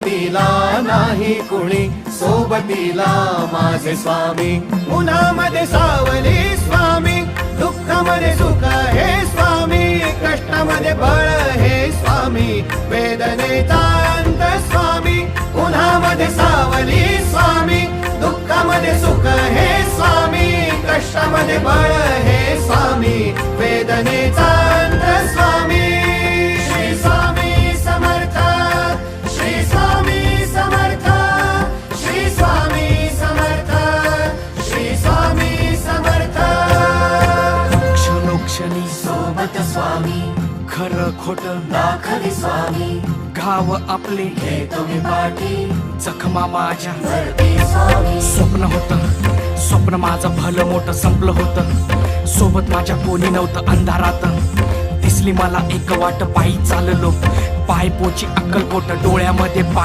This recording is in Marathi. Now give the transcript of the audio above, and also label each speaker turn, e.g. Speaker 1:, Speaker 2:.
Speaker 1: तिला नाही कुणी सोबतीला माझे स्वामी, उन्हामध्ये सावली स्वामी, दुःखामध्ये सुख हे स्वामी, कष्टामध्ये बळ हे स्वामी, वेदनेचा अंत स्वामी, उन्हामध्ये सावली स्वामी, दुःखामध्ये सुख हे स्वामी, कष्टामध्ये बळ हे स्वामी, वेदनेचा अंत स्वामी. श्री स्वामी समर्थ, श्री स्वामी समर्थ, श्री स्वामी समर्थ, श्री स्वामी समर्थ.
Speaker 2: क्षणोक्षणी
Speaker 1: सोबत स्वामी,
Speaker 2: खरं खोट
Speaker 1: दाखली स्वामी,
Speaker 2: घाव आपले
Speaker 1: हे तुम्ही पाठी
Speaker 2: जखमा माझ्या
Speaker 1: भरती स्वामी.
Speaker 2: स्वप्न होतं, स्वप्न माझं भलं मोठं संपलं होतं. सोबत माझ्या कोणी नव्हतं अंधारात. दिसली मला एक वाट, पायी चाललो, पाय पोची अक्कलकोट, डोळ्यामध्ये पाय